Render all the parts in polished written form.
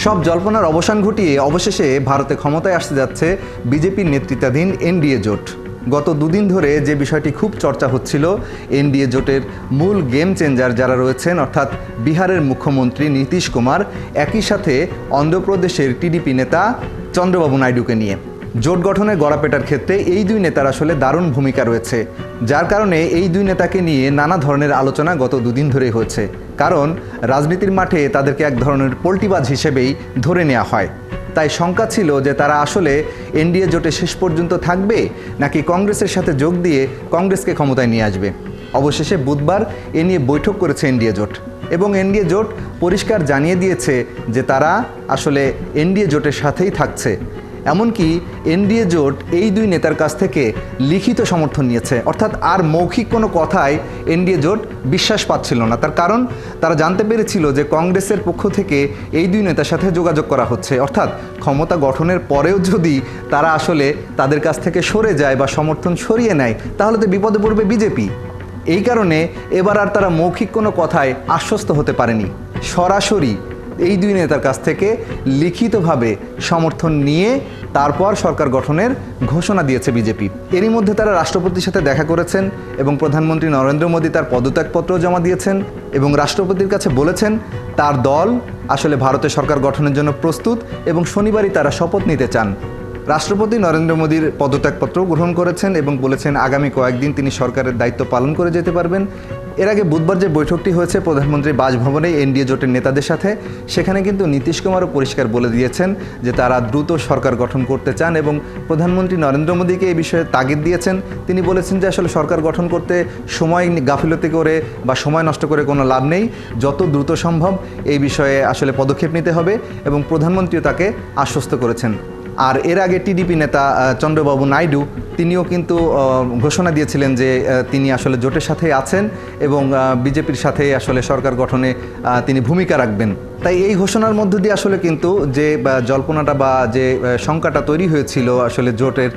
সব জল্পনার অবসান ঘটিয়ে অবশেষে ভারতে ক্ষমতায় আসতে যাচ্ছে বিজেপির নেতৃত্বাধীন এনডিএ জোট। গত দুদিন ধরে যে বিষয়টি খুব চর্চা হচ্ছিল, এনডিএ জোটের মূল গেম চেঞ্জার যারা রয়েছেন অর্থাৎ বিহারের মুখ্যমন্ত্রী নীতিশ কুমার, একই সাথে অন্ধ্রপ্রদেশের টিডিপি নেতা চন্দ্রবাবু নাইডুকে নিয়ে জোট গঠনের গড়াপেটার ক্ষেত্রে এই দুই নেতার আসলে দারুণ ভূমিকা রয়েছে, যার কারণে এই দুই নেতাকে নিয়ে নানা ধরনের আলোচনা গত দুদিন ধরেই হয়েছে। কারণ রাজনীতির মাঠে তাদেরকে এক ধরনের পোল্টিবাজ হিসেবেই ধরে নেওয়া হয়। তাই শঙ্কা ছিল যে তারা আসলে এনডিএ জোটে শেষ পর্যন্ত থাকবে নাকি কংগ্রেসের সাথে যোগ দিয়ে কংগ্রেসকে ক্ষমতায় নিয়ে আসবে। অবশেষে বুধবার এ নিয়ে বৈঠক করেছে এনডিএ জোট এবং এনডিএ জোট পরিষ্কার জানিয়ে দিয়েছে যে তারা আসলে এনডিএ জোটের সাথেই থাকছে। এমনকি এনডিএ জোট এই দুই নেতার কাছ থেকে লিখিত সমর্থন নিয়েছে, অর্থাৎ আর মৌখিক কোনো কথায় এনডিএ জোট বিশ্বাস পাচ্ছিল না। তার কারণ তারা জানতে পেরেছিল যে কংগ্রেসের পক্ষ থেকে এই দুই নেতার সাথে যোগাযোগ করা হচ্ছে, অর্থাৎ ক্ষমতা গঠনের পরেও যদি তারা আসলে তাদের কাছ থেকে সরে যায় বা সমর্থন সরিয়ে নেয় তাহলে তো বিপদে পড়বে বিজেপি। এই কারণে এবার আর তারা মৌখিক কোনো কথায় আশ্বস্ত হতে পারেনি, সরাসরি এই দুই নেতার কাছ থেকে লিখিতভাবে সমর্থন নিয়ে তারপর সরকার গঠনের ঘোষণা দিয়েছে বিজেপি। এরই মধ্যে তারা রাষ্ট্রপতির সাথে দেখা করেছেন এবং প্রধানমন্ত্রী নরেন্দ্র মোদী তার পদত্যাগপত্র জমা দিয়েছেন এবং রাষ্ট্রপতির কাছে বলেছেন তার দল আসলে ভারতের সরকার গঠনের জন্য প্রস্তুত এবং শনিবারই তারা শপথ নিতে চান। রাষ্ট্রপতি নরেন্দ্র মোদীর পদত্যাগপত্র গ্রহণ করেছেন এবং বলেছেন আগামী কয়েকদিন তিনি সরকারের দায়িত্ব পালন করে যেতে পারবেন। এর আগে বুধবার যে বৈঠকটি হয়েছে প্রধানমন্ত্রীর বাসভবনে এনডিএ জোটের নেতাদের সাথে, সেখানে কিন্তু নীতিশ কুমারও পরিষ্কার বলে দিয়েছেন যে তারা দ্রুত সরকার গঠন করতে চান এবং প্রধানমন্ত্রী নরেন্দ্র মোদীকে এই বিষয়ে তাগিদ দিয়েছেন। তিনি বলেছেন যে আসলে সরকার গঠন করতে সময় গাফিলতি করে বা সময় নষ্ট করে কোনো লাভ নেই, যত দ্রুত সম্ভব এই বিষয়ে আসলে পদক্ষেপ নিতে হবে এবং প্রধানমন্ত্রীও তাকে আশ্বস্ত করেছেন। আর এর আগে টিডিপি নেতা চন্দ্রবাবু নাইডু তিনিও কিন্তু ঘোষণা দিয়েছিলেন যে তিনি আসলে জোটের সাথেই আছেন এবং বিজেপির সাথে আসলে সরকার গঠনে তিনি ভূমিকা রাখবেন। তাই এই ঘোষণার মধ্য দিয়ে আসলে কিন্তু যে জল্পনাটা বা যে শঙ্কাটা তৈরি হয়েছিল আসলে জোটের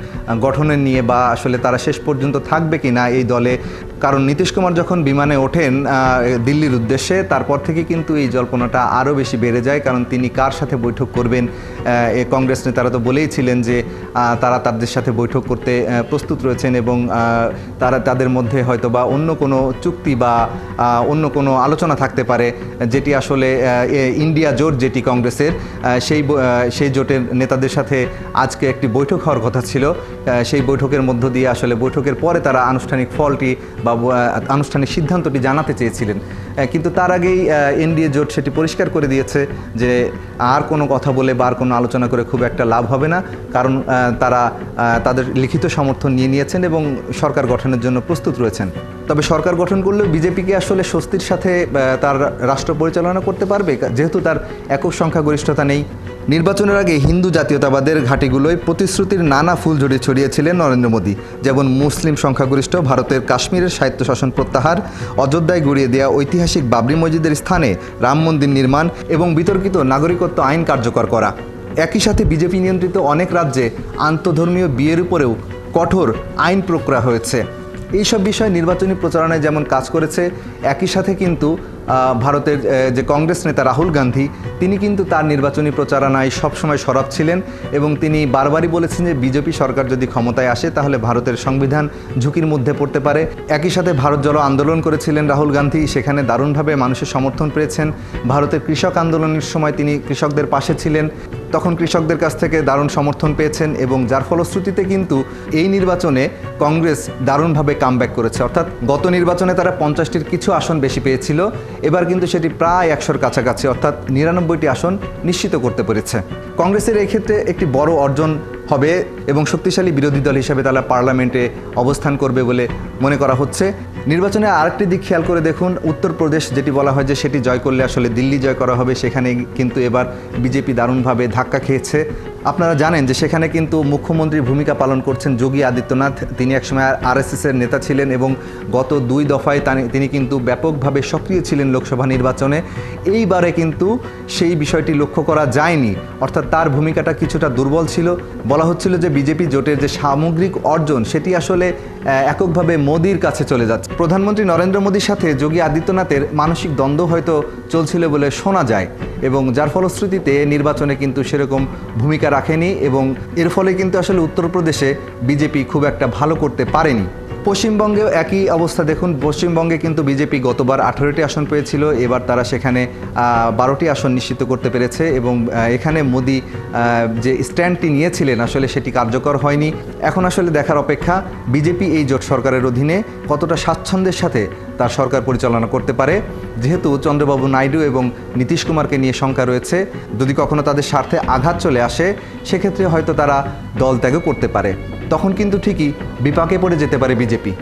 গঠনের নিয়ে বা আসলে তারা শেষ পর্যন্ত থাকবে কি না এই দলে, কারণ নীতিশ কুমার যখন বিমানে ওঠেন দিল্লির উদ্দেশ্যে তারপর থেকে কিন্তু এই জল্পনাটা আরও বেশি বেড়ে যায়। কারণ তিনি কার সাথে বৈঠক করবেন, কংগ্রেস নেতারা তো বলেইছিলেন যে তারা তাদের সাথে বৈঠক করতে প্রস্তুত রয়েছেন এবং তারা তাদের মধ্যে হয়তো বা অন্য কোনো চুক্তি বা অন্য কোনো আলোচনা থাকতে পারে, যেটি আসলে ইন্ডিয়া জোট যেটি কংগ্রেসের সেই জোটের নেতাদের সাথে আজকে একটি বৈঠক হওয়ার কথা ছিল। সেই বৈঠকের মধ্য দিয়ে আসলে বৈঠকের পরে তারা আনুষ্ঠানিক ফলটি বা আনুষ্ঠানিক সিদ্ধান্তটি জানাতে চেয়েছিলেন, কিন্তু তার আগেই এনডিএ জোট সেটি পরিষ্কার করে দিয়েছে যে আর কোনো কথা বলে বা আর কোনো আলোচনা করে খুব একটা লাভ হবে না, কারণ তারা তাদের লিখিত সমর্থন নিয়ে নিয়েছেন এবং সরকার গঠনের জন্য প্রস্তুত রয়েছেন। তবে সরকার গঠন করলেও বিজেপিকে আসলে স্বস্তির সাথে তার রাষ্ট্র পরিচালনা করতে পারবে, যেহেতু তার একক সংখ্যাগরিষ্ঠতা নেই। নির্বাচনের আগে হিন্দু জাতীয়তাবাদের ঘাঁটিগুলোয় প্রতিশ্রুতির নানা ফুলঝুরি ছড়িয়েছিলেন নরেন্দ্র মোদী, যেমন মুসলিম সংখ্যাগরিষ্ঠ ভারতের কাশ্মীরের স্বায়ত্তশাসন প্রত্যাহার, অযোধ্যায় গড়িয়ে দেওয়া ঐতিহাসিক বাবরি মসজিদের স্থানে রাম মন্দির নির্মাণ এবং বিতর্কিত নাগরিকত্ব আইন কার্যকর করা। একই সাথে বিজেপি নিয়ন্ত্রিত অনেক রাজ্যে আন্তধর্মীয় বিয়ের উপরেও কঠোর আইন প্রয়োগ করা হয়েছে। এইসব বিষয়ে নির্বাচনী প্রচারণায় যেমন কাজ করেছে, একই সাথে কিন্তু ভারতের যে কংগ্রেস নেতা রাহুল গান্ধী তিনি কিন্তু তার নির্বাচনী প্রচারণায় সবসময় সরব ছিলেন এবং তিনি বারবারই বলেছেন যে বিজেপি সরকার যদি ক্ষমতায় আসে তাহলে ভারতের সংবিধান ঝুঁকির মধ্যে পড়তে পারে। একই সাথে ভারত জড়ো আন্দোলন করেছিলেন রাহুল গান্ধী, সেখানে দারুণভাবে মানুষের সমর্থন পেয়েছেন। ভারতের কৃষক আন্দোলনের সময় তিনি কৃষকদের পাশে ছিলেন, তখন কৃষকদের কাছ থেকে দারুণ সমর্থন পেয়েছেন এবং যার ফলশ্রুতিতে কিন্তু এই নির্বাচনে কংগ্রেস দারুণভাবে কামব্যাক করেছে। অর্থাৎ গত নির্বাচনে তারা 50টির কিছু আসন বেশি পেয়েছিল, এবার কিন্তু সেটি প্রায় 100-র কাছাকাছি, অর্থাৎ 99টি আসন নিশ্চিত করতে পেরেছে। কংগ্রেসের এই ক্ষেত্রে একটি বড় অর্জন হবে এবং শক্তিশালী বিরোধী দল হিসেবে তারা পার্লামেন্টে অবস্থান করবে বলে মনে করা হচ্ছে। নির্বাচনে আরেকটি দিক খেয়াল করে দেখুন, উত্তরপ্রদেশ যেটি বলা হয় যে সেটি জয় করলে আসলে দিল্লি জয় করা হবে, সেখানে কিন্তু এবার বিজেপি দারুণভাবে ধাক্কা খেয়েছে। আপনারা জানেন যে সেখানে কিন্তু মুখ্যমন্ত্রীর ভূমিকা পালন করছেন যোগী আদিত্যনাথ। তিনি একসময় আরএসএসের নেতা ছিলেন এবং গত 2 দফায় তিনি কিন্তু ব্যাপকভাবে সক্রিয় ছিলেন লোকসভা নির্বাচনে। এইবারে কিন্তু সেই বিষয়টি লক্ষ্য করা যায়নি, অর্থাৎ তার ভূমিকাটা কিছুটা দুর্বল ছিল। বলা হচ্ছিল যে বিজেপি জোটের যে সামগ্রিক অর্জন সেটি আসলে এককভাবে মোদির কাছে চলে যাচ্ছে। প্রধানমন্ত্রী নরেন্দ্র মোদির সাথে যোগী আদিত্যনাথের মানসিক দ্বন্দ্ব হয়তো চলছিল বলে শোনা যায়, এবং যার ফলশ্রুতিতে নির্বাচনে কিন্তু সেরকম ভূমিকা রাখেনি, এবং এর ফলে কিন্তু আসলে উত্তরপ্রদেশে বিজেপি খুব একটা ভালো করতে পারেনি। পশ্চিমবঙ্গেও একই অবস্থা দেখুন। পশ্চিমবঙ্গে কিন্তু বিজেপি গতবার 18টি আসন পেয়েছিল, এবার তারা সেখানে 12টি আসন নিশ্চিত করতে পেরেছে, এবং এখানে মোদি যে স্ট্যান্ডটি নিয়েছিলেন আসলে সেটি কার্যকর হয়নি। এখন আসলে দেখার অপেক্ষা বিজেপি এই জোট সরকারের অধীনে কতটা স্বাচ্ছন্দ্যের সাথে তার সরকার পরিচালনা করতে পারে। যেহেতু চন্দ্রবাবু নাইডু এবং নীতিশ কুমারকে নিয়ে শঙ্কা রয়েছে, যদি কখনো তাদের স্বার্থে আঘাত চলে আসে সেক্ষেত্রে হয়তো তারা দল ত্যাগও করতে পারে, তখন কিন্তু ঠিকই বিপাকে পড়ে যেতে পারে বিজেপি।